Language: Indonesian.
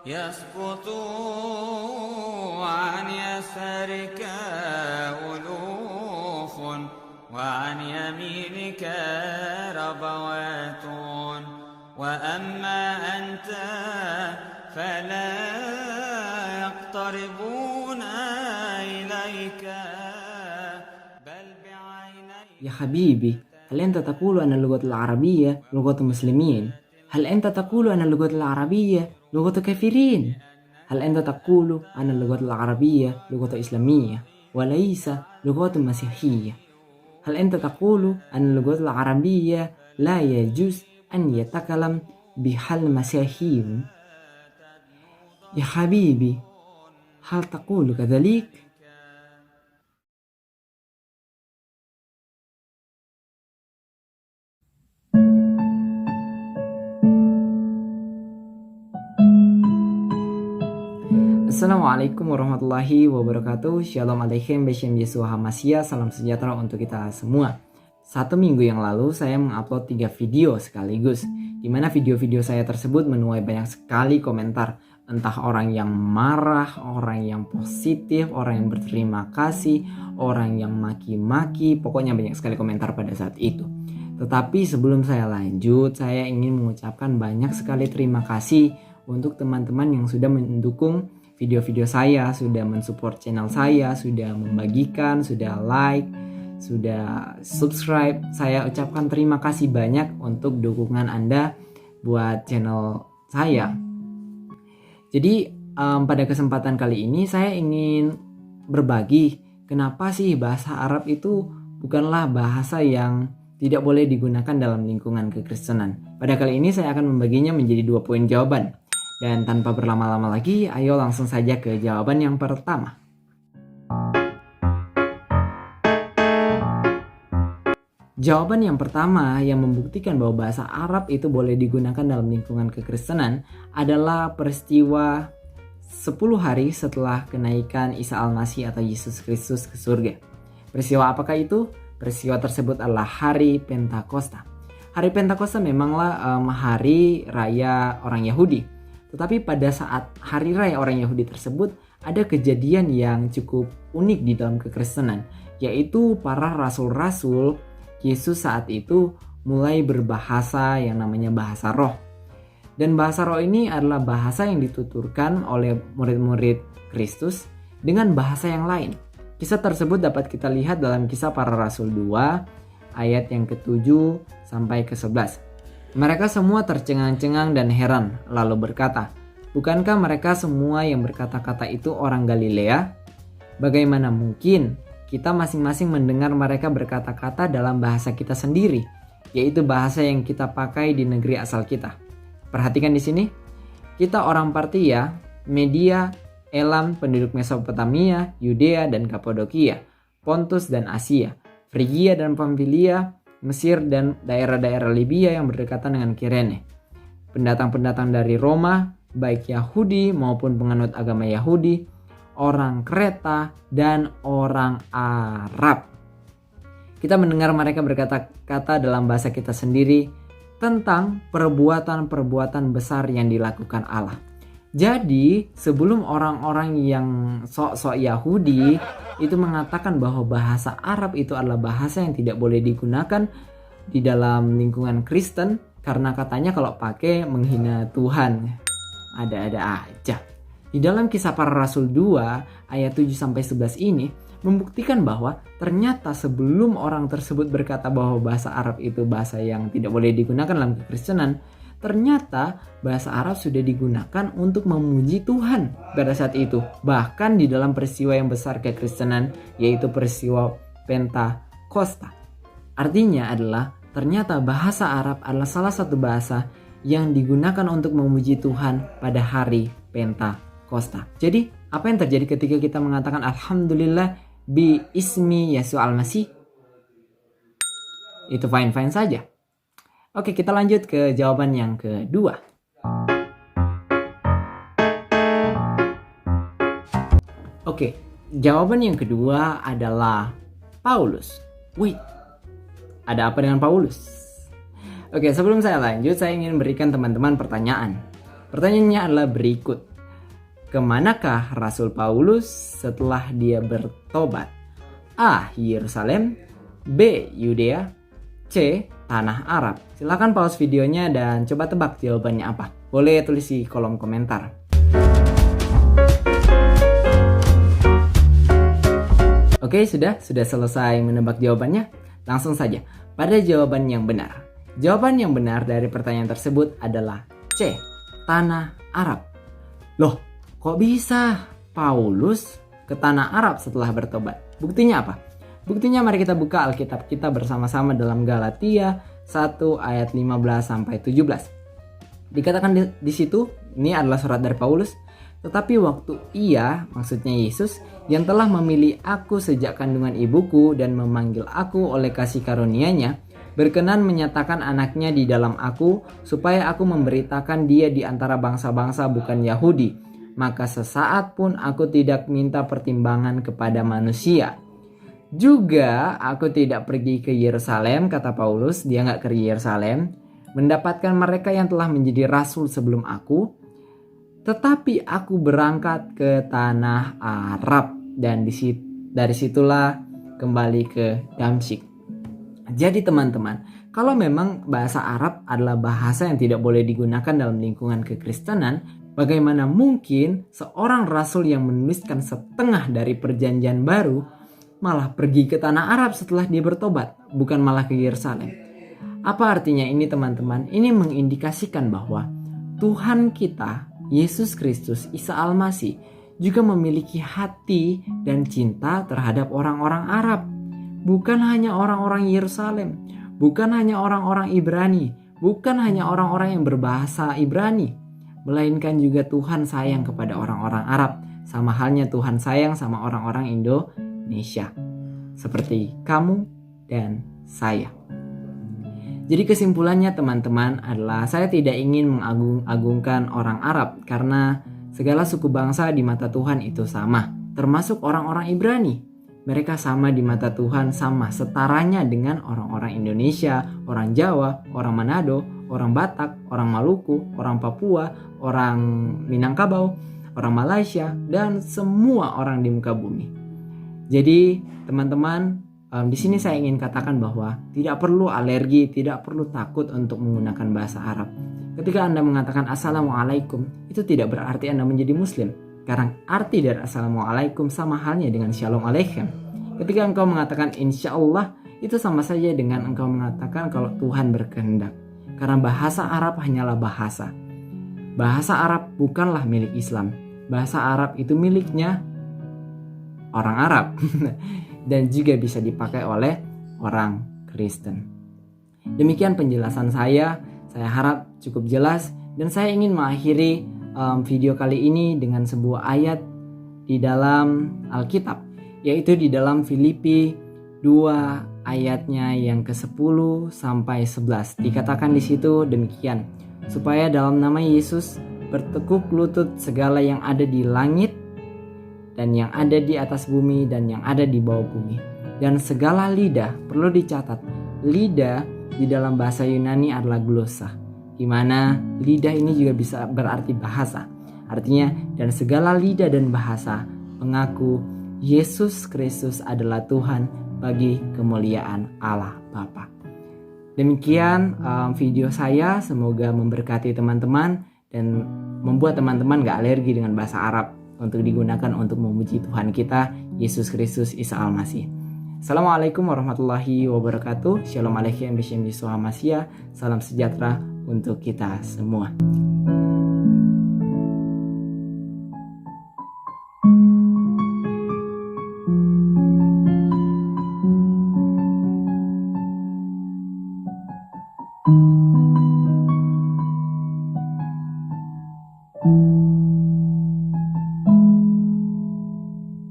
يسقط عن يسارك ألوف وعن يمينك ربوات وأما أنت فلا يقتربون إليك بل بعينيك. يا حبيبي، هل أنت تقول أن اللغة العربية لغة مسلمين؟ هل أنت تقول أن اللغة العربية لغة كافرين؟ هل أنت تقول أن اللغة العربية لغة إسلامية وليس لغة مسيحية؟ هل أنت تقول أن اللغة العربية لا يجوز أن يتكلم بها المسيحيون؟ يا حبيبي، هل تقول كذلك؟ Assalamualaikum warahmatullahi wabarakatuh. Shalom alaikum, Beshem Yeshua Hamashiach. Salam sejahtera untuk kita semua. 1 minggu yang lalu saya mengupload 3 video sekaligus, di mana video-video saya tersebut menuai banyak sekali komentar. Entah orang yang marah, orang yang positif, orang yang berterima kasih, orang yang maki-maki, pokoknya banyak sekali komentar pada saat itu. Tetapi sebelum saya lanjut, saya ingin mengucapkan banyak sekali terima kasih untuk teman-teman yang sudah mendukung video-video saya, sudah mensupport channel saya, sudah membagikan, sudah like, sudah subscribe. Saya ucapkan terima kasih banyak untuk dukungan Anda buat channel saya. Jadi pada kesempatan kali ini saya ingin berbagi kenapa sih bahasa Arab itu bukanlah bahasa yang tidak boleh digunakan dalam lingkungan kekristenan. Pada kali ini saya akan membaginya menjadi 2 poin jawaban. Dan tanpa berlama-lama lagi, ayo langsung saja ke jawaban yang pertama. Jawaban yang pertama yang membuktikan bahwa bahasa Arab itu boleh digunakan dalam lingkungan kekristenan adalah peristiwa 10 hari setelah kenaikan Isa Al-Masih atau Yesus Kristus ke surga. Peristiwa apakah itu? Peristiwa tersebut adalah hari Pentakosta. Hari Pentakosta memanglah hari raya orang Yahudi. Tetapi pada saat hari raya orang Yahudi tersebut ada kejadian yang cukup unik di dalam kekristenan, yaitu para rasul-rasul Yesus saat itu mulai berbahasa yang namanya bahasa roh. Dan bahasa roh ini adalah bahasa yang dituturkan oleh murid-murid Kristus dengan bahasa yang lain. Kisah tersebut dapat kita lihat dalam Kisah Para Rasul 2 ayat yang ke-7 sampai ke-11. Mereka semua tercengang-cengang dan heran, lalu berkata, "Bukankah mereka semua yang berkata-kata itu orang Galilea? Bagaimana mungkin kita masing-masing mendengar mereka berkata-kata dalam bahasa kita sendiri, yaitu bahasa yang kita pakai di negeri asal kita?" Perhatikan di sini, kita orang Partia, Media, Elam, penduduk Mesopotamia, Yudea dan Kapadokia, Pontus dan Asia, Frigia dan Pamfilia, Mesir dan daerah-daerah Libya yang berdekatan dengan Kirene. Pendatang-pendatang dari Roma, baik Yahudi maupun penganut agama Yahudi, orang Kreta dan orang Arab. Kita mendengar mereka berkata-kata dalam bahasa kita sendiri tentang perbuatan-perbuatan besar yang dilakukan Allah. Jadi sebelum orang-orang yang sok-sok Yahudi itu mengatakan bahwa bahasa Arab itu adalah bahasa yang tidak boleh digunakan di dalam lingkungan Kristen karena katanya kalau pakai menghina Tuhan. Ada-ada aja. Di dalam Kisah Para Rasul 2 ayat 7-11 ini membuktikan bahwa ternyata sebelum orang tersebut berkata bahwa bahasa Arab itu bahasa yang tidak boleh digunakan dalam kekristenan, ternyata bahasa Arab sudah digunakan untuk memuji Tuhan pada saat itu. Bahkan di dalam peristiwa yang besar kekristenan, yaitu peristiwa Pentakosta. Artinya adalah ternyata bahasa Arab adalah salah satu bahasa yang digunakan untuk memuji Tuhan pada hari Pentakosta. Jadi apa yang terjadi ketika kita mengatakan Alhamdulillah bi ismi Yesus Al-Masih? Itu fine-fine saja. Oke, kita lanjut ke jawaban yang kedua. Oke, jawaban yang kedua adalah Paulus. Wait, ada apa dengan Paulus? Oke, sebelum saya lanjut, saya ingin berikan teman-teman pertanyaan. Pertanyaannya adalah berikut. Kemanakah Rasul Paulus setelah dia bertobat? A. Yerusalem, B. Yudea, C. Tanah Arab. Silahkan pause videonya dan coba tebak jawabannya apa. Boleh tulis di kolom komentar. Oke, sudah selesai menebak jawabannya? Langsung saja pada jawaban yang benar. Jawaban yang benar dari pertanyaan tersebut adalah C. Tanah Arab. Loh, kok bisa Paulus ke Tanah Arab setelah bertobat? Buktinya apa? Buktinya mari kita buka Alkitab kita bersama-sama dalam Galatia 1 ayat 15 sampai 17. Dikatakan di situ, ini adalah surat dari Paulus, tetapi waktu ia, maksudnya Yesus, yang telah memilih aku sejak kandungan ibuku dan memanggil aku oleh kasih karunia-Nya, berkenan menyatakan anaknya di dalam aku, supaya aku memberitakan dia di antara bangsa-bangsa bukan Yahudi. Maka sesaat pun aku tidak minta pertimbangan kepada manusia. Juga aku tidak pergi ke Yerusalem, kata Paulus, dia nggak ke Yerusalem, mendapatkan mereka yang telah menjadi rasul sebelum aku, tetapi aku berangkat ke Tanah Arab dan dari situlah kembali ke Damsyik. Jadi teman-teman, kalau memang bahasa Arab adalah bahasa yang tidak boleh digunakan dalam lingkungan kekristenan, bagaimana mungkin seorang rasul yang menuliskan setengah dari perjanjian baru malah pergi ke Tanah Arab setelah dia bertobat, bukan malah ke Yerusalem? Apa artinya ini teman-teman? Ini mengindikasikan bahwa Tuhan kita, Yesus Kristus, Isa Al-Masih, juga memiliki hati dan cinta terhadap orang-orang Arab. Bukan hanya orang-orang Yerusalem, bukan hanya orang-orang Ibrani, bukan hanya orang-orang yang berbahasa Ibrani, melainkan juga Tuhan sayang kepada orang-orang Arab, sama halnya Tuhan sayang sama orang-orang Indonesia, seperti kamu dan saya. Jadi kesimpulannya teman-teman adalah saya tidak ingin mengagung-agungkan orang Arab karena segala suku bangsa di mata Tuhan itu sama, termasuk orang-orang Ibrani. Mereka sama di mata Tuhan, sama setaranya dengan orang-orang Indonesia, orang Jawa, orang Manado, orang Batak, orang Maluku, orang Papua, orang Minangkabau, orang Malaysia, dan semua orang di muka bumi. Jadi teman-teman, di sini saya ingin katakan bahwa tidak perlu alergi, tidak perlu takut untuk menggunakan bahasa Arab. Ketika Anda mengatakan Assalamualaikum, itu tidak berarti Anda menjadi Muslim. Karena arti dari Assalamualaikum sama halnya dengan Shalom Aleichem. Ketika engkau mengatakan Insya Allah, itu sama saja dengan engkau mengatakan kalau Tuhan berkehendak. Karena bahasa Arab hanyalah bahasa. Bahasa Arab bukanlah milik Islam. Bahasa Arab itu miliknya orang Arab. Dan juga bisa dipakai oleh orang Kristen. Demikian penjelasan saya harap cukup jelas, dan saya ingin mengakhiri video kali ini dengan sebuah ayat di dalam Alkitab, yaitu di dalam Filipi 2 ayatnya yang ke-10 sampai 11. Dikatakan di situ demikian, supaya dalam nama Yesus bertekuk lutut segala yang ada di langit dan yang ada di atas bumi dan yang ada di bawah bumi, dan segala lidah. Perlu dicatat, lidah di dalam bahasa Yunani adalah glosa, di mana lidah ini juga bisa berarti bahasa. Artinya, dan segala lidah dan bahasa mengaku Yesus Kristus adalah Tuhan bagi kemuliaan Allah Bapa. Demikian video saya, semoga memberkati teman-teman dan membuat teman-teman gak alergi dengan bahasa Arab untuk digunakan untuk memuji Tuhan kita, Yesus Kristus Isa Al-Masih. Assalamualaikum warahmatullahi wabarakatuh. Shalom Aleichem B'Shem Yeshua Mashiach. Salam sejahtera untuk kita semua.